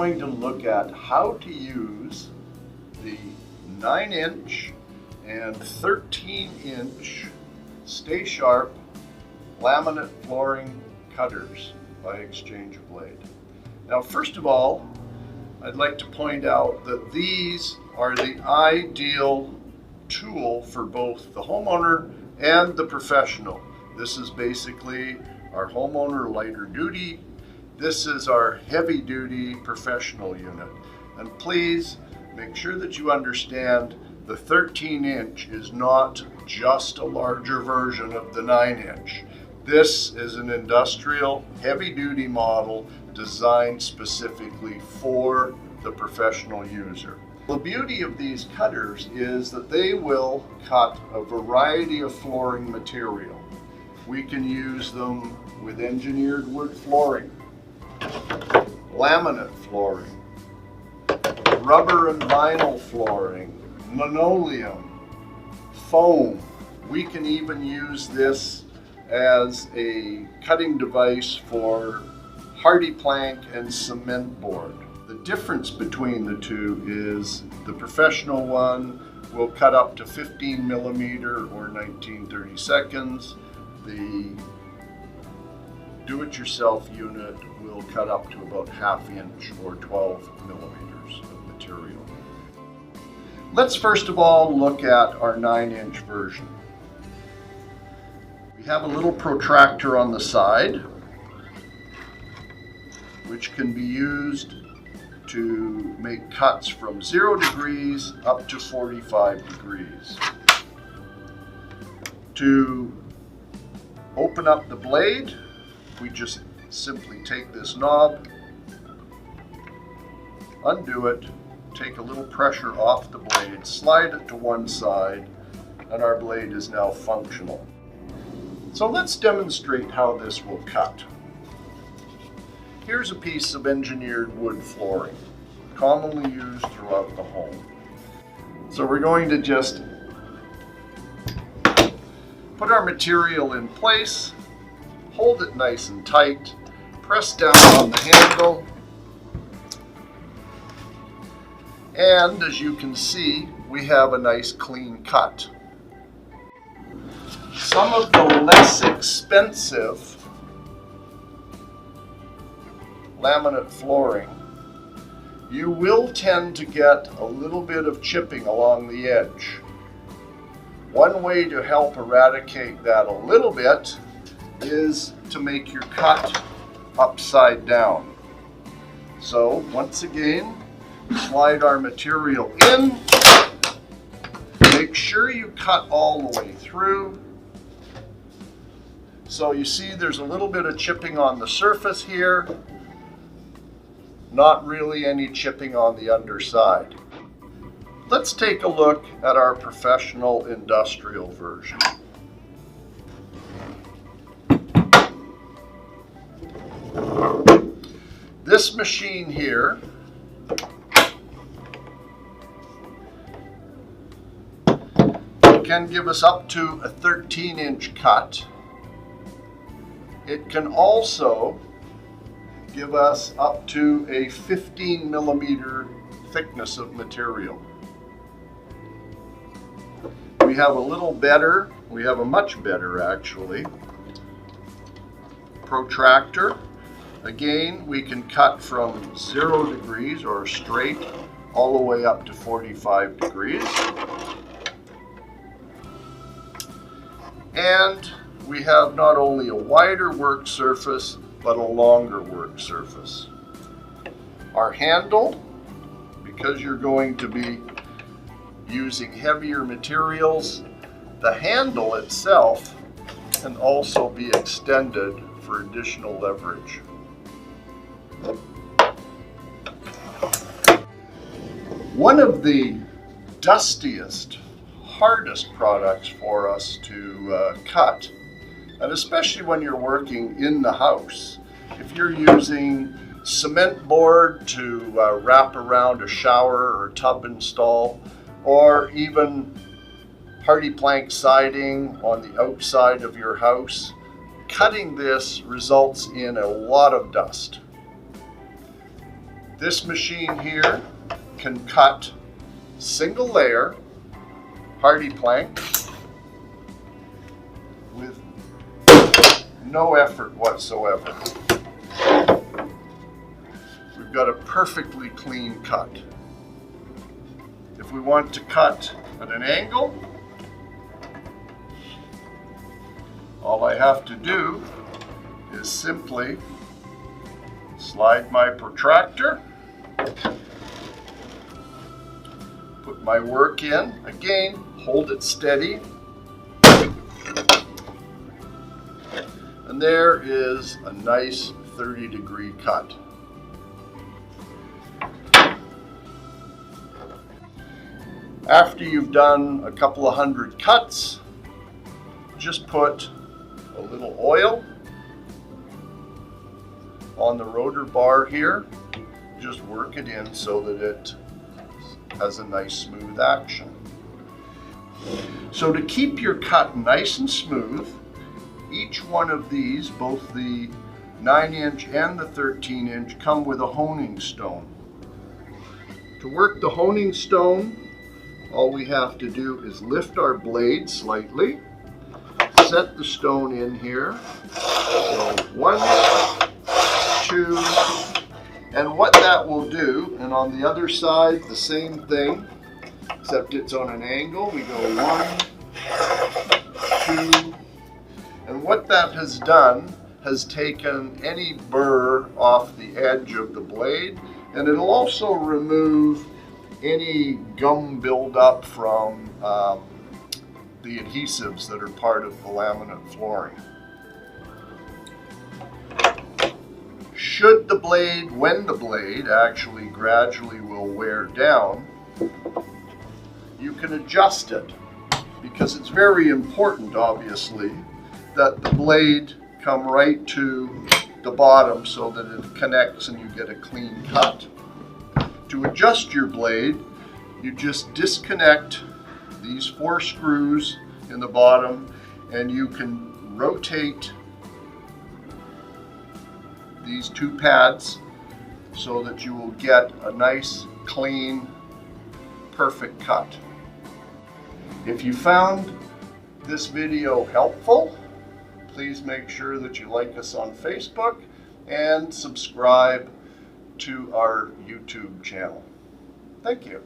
going to look at how to use the 9-inch and 13-inch Stay Sharp laminate flooring cutters by Exchange Blade. Now, first of all, I'd like to point out that these are the ideal tool for both the homeowner and the professional. This is basically our homeowner lighter duty. This is our heavy duty professional unit. And please make sure that you understand the 13-inch is not just a larger version of the 9-inch. This is an industrial heavy duty model designed specifically for the professional user. The beauty of these cutters is that they will cut a variety of flooring material. We can use them with engineered wood flooring, laminate flooring, rubber and vinyl flooring, linoleum, foam. We can even use this as a cutting device for hardy plank and cement board. The difference between the two is the professional one will cut up to 15 millimeter or 19/32. The do-it-yourself unit will cut up to about 1/2 inch or 12 millimeters of material. Let's first of all look at our 9-inch version. We have a little protractor on the side, which can be used to make cuts from 0 degrees up to 45 degrees. To open up the blade, we just simply take this knob, undo it, take a little pressure off the blade, slide it to one side, and our blade is now functional. So let's demonstrate how this will cut. Here's a piece of engineered wood flooring, commonly used throughout the home. So we're going to just put our material in place, hold it nice and tight, press down on the handle, and as you can see, we have a nice clean cut. Some of the less expensive laminate flooring, you will tend to get a little bit of chipping along the edge. One way to help eradicate that a little bit is to make your cut upside down. So once again, slide our material in, make sure you cut all the way through. So you see there's a little bit of chipping on the surface here, not really any chipping on the underside. Let's take a look at our professional industrial version. This machine here can give us up to a 13-inch cut. It can also give us up to a 15 millimeter thickness of material. We have a much better actually, protractor. Again, we can cut from 0 degrees or straight all the way up to 45 degrees. And we have not only a wider work surface, but a longer work surface. Our handle, because you're going to be using heavier materials, the handle itself can also be extended for additional leverage. One of the dustiest, hardest products for us to cut, and especially when you're working in the house, if you're using cement board to wrap around a shower or tub install, or even hardy plank siding on the outside of your house, cutting this results in a lot of dust. This machine here can cut single layer hardy plank with no effort whatsoever. We've got a perfectly clean cut. If we want to cut at an angle, all I have to do is simply slide my protractor, put my work in, again, hold it steady, and there is a nice 30-degree cut. After you've done a couple of hundred cuts, just put a little oil on the rotor bar here. Just work it in so that it has a nice smooth action. So to keep your cut nice and smooth, each one of these, both the 9-inch and the 13-inch, come with a honing stone. To work the honing stone, all we have to do is lift our blade slightly, set the stone in here. So 1, 2, and what that will do, and on the other side the same thing, except it's on an angle. We go 1, 2, and what that has done has taken any burr off the edge of the blade, and it'll also remove any gum buildup from the adhesives that are part of the laminate flooring. Should the blade, when the blade actually gradually will wear down, you can adjust it, because it's very important, obviously, that the blade come right to the bottom so that it connects and you get a clean cut. To adjust your blade, you just disconnect these 4 screws in the bottom, and you can rotate these 2 pads so that you will get a nice, clean, perfect cut. If you found this video helpful, please make sure that you like us on Facebook and subscribe to our YouTube channel. Thank you.